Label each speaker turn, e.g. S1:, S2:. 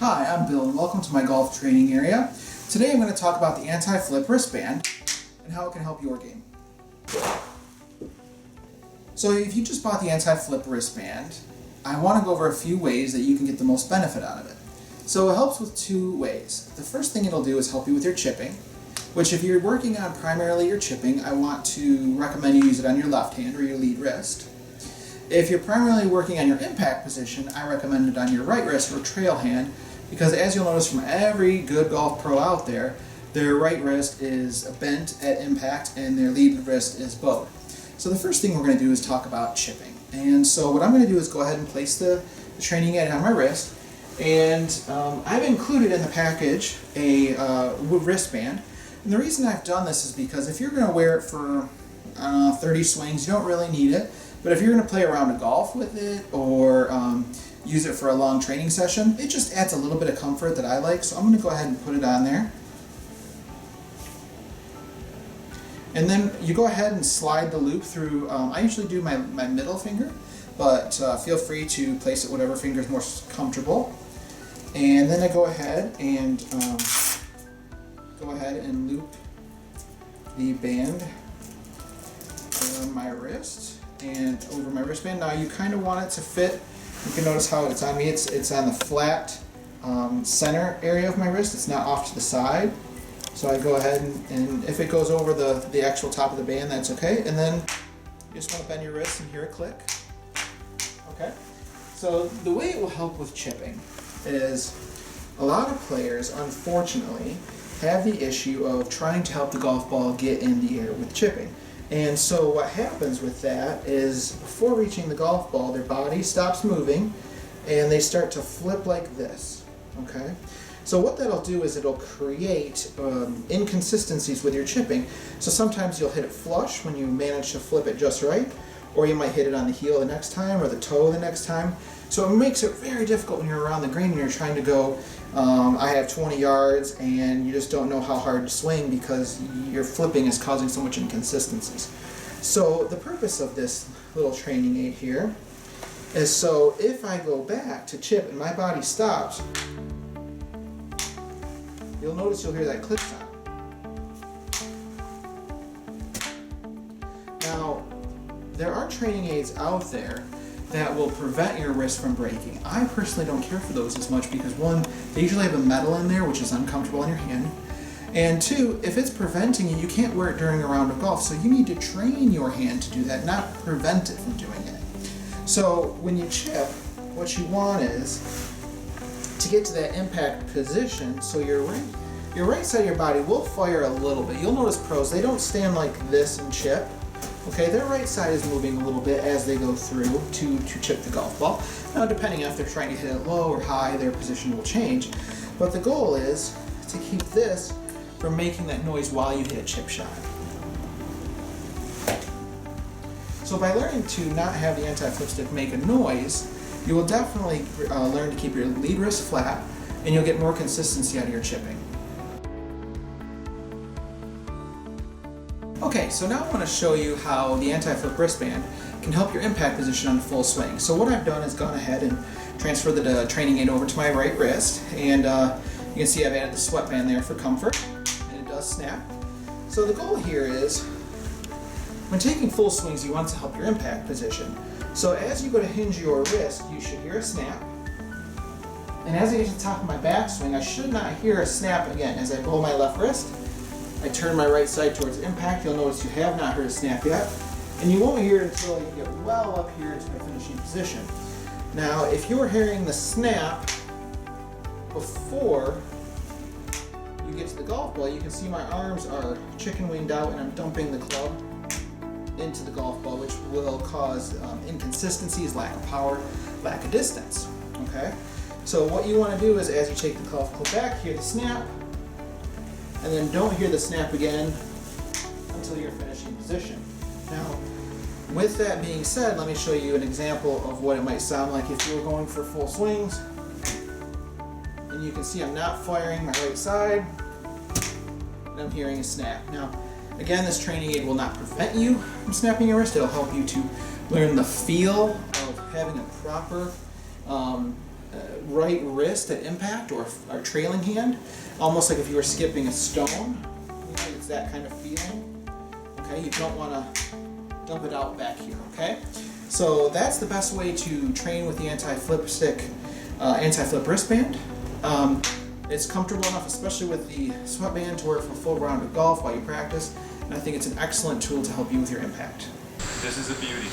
S1: Hi, I'm Bill and welcome to my golf training area. Today I'm going to talk about the Anti-Flip wristband and how it can help your game. So if you just bought the Anti-Flip wristband, I want to go over a few ways that you can get the most benefit out of it. So it helps with two ways. The first thing it'll do is help you with your chipping, which if you're working on primarily your chipping, I want to recommend you use it on your left hand or your lead wrist. If you're primarily working on your impact position, I recommend it on your right wrist or trail hand, because as you'll notice from every good golf pro out there, their right wrist is bent at impact and their lead wrist is bowed. So the first thing we're going to do is talk about chipping. And so what I'm going to do is go ahead and place the training aid on my wrist. And I've included in the package a wristband. And the reason I've done this is because if you're going to wear it for 30 swings, you don't really need it. But if you're going to play around a golf with it or use it for a long training session, it just adds a little bit of comfort that I like. So I'm going to go ahead and put it on there. And then you go ahead and slide the loop through. I usually do my middle finger, but feel free to place it whatever finger is most comfortable. And then I go ahead and loop the band around my wrist and over my wristband. Now you kind of want it to fit. You can notice how it's on me. It's on the flat center area of my wrist. It's not off to the side. So I go ahead and if it goes over the actual top of the band, that's okay. And then you just want to bend your wrist and hear it click. Okay. So the way it will help with chipping is a lot of players, unfortunately, have the issue of trying to help the golf ball get in the air with chipping. And so what happens with that is before reaching the golf ball, their body stops moving and they start to flip like this, okay? So what that'll do is it'll create inconsistencies with your chipping. So sometimes you'll hit it flush when you manage to flip it just right, or you might hit it on the heel the next time or the toe the next time. So it makes it very difficult when you're around the green and you're trying to go, I have 20 yards and you just don't know how hard to swing because your flipping is causing so much inconsistencies. So the purpose of this little training aid here is so if I go back to chip and my body stops, you'll notice you'll hear that click sound. Now, there are training aids out there that will prevent your wrist from breaking. I personally don't care for those as much because one, they usually have a metal in there which is uncomfortable on your hand. And two, if it's preventing you, you can't wear it during a round of golf. So you need to train your hand to do that, not prevent it from doing it. So when you chip, what you want is to get to that impact position so your right side of your body will fire a little bit. You'll notice pros, they don't stand like this and chip. Okay, their right side is moving a little bit as they go through to chip the golf ball. Now, depending if they're trying to hit it low or high, their position will change. But the goal is to keep this from making that noise while you hit a chip shot. So by learning to not have the anti-flip stick make a noise, you will definitely learn to keep your lead wrist flat and you'll get more consistency out of your chipping. Okay, so now I want to show you how the anti-flip wristband can help your impact position on a full swing. So what I've done is gone ahead and transferred the training aid over to my right wrist, and you can see I've added the sweatband there for comfort, and it does snap. So the goal here is, when taking full swings, you want to help your impact position. So as you go to hinge your wrist, you should hear a snap, and as I get to the top of my backswing, I should not hear a snap again. As I bow my left wrist, I turn my right side towards impact. You'll notice you have not heard a snap yet, and you won't hear it until you get well up here into my finishing position. Now, if you're hearing the snap before you get to the golf ball, you can see my arms are chicken winged out and I'm dumping the club into the golf ball, which will cause inconsistencies, lack of power, lack of distance. Okay? So what you want to do is as you take the golf club back, hear the snap, and then don't hear the snap again until your finishing position. Now, with that being said, let me show you an example of what it might sound like if you were going for full swings. And you can see I'm not firing my right side, and I'm hearing a snap. Now, again, this training aid will not prevent you from snapping your wrist. It'll help you to learn the feel of having a proper right wrist at impact, or trailing hand, almost like if you were skipping a stone. It's that kind of feeling. Okay, you don't want to dump it out back here. Okay, so that's the best way to train with the anti-flip stick, anti-flip wristband. It's comfortable enough, especially with the sweatband, to work for full round of golf while you practice, and I think it's an excellent tool to help you with your impact.
S2: This is a beauty.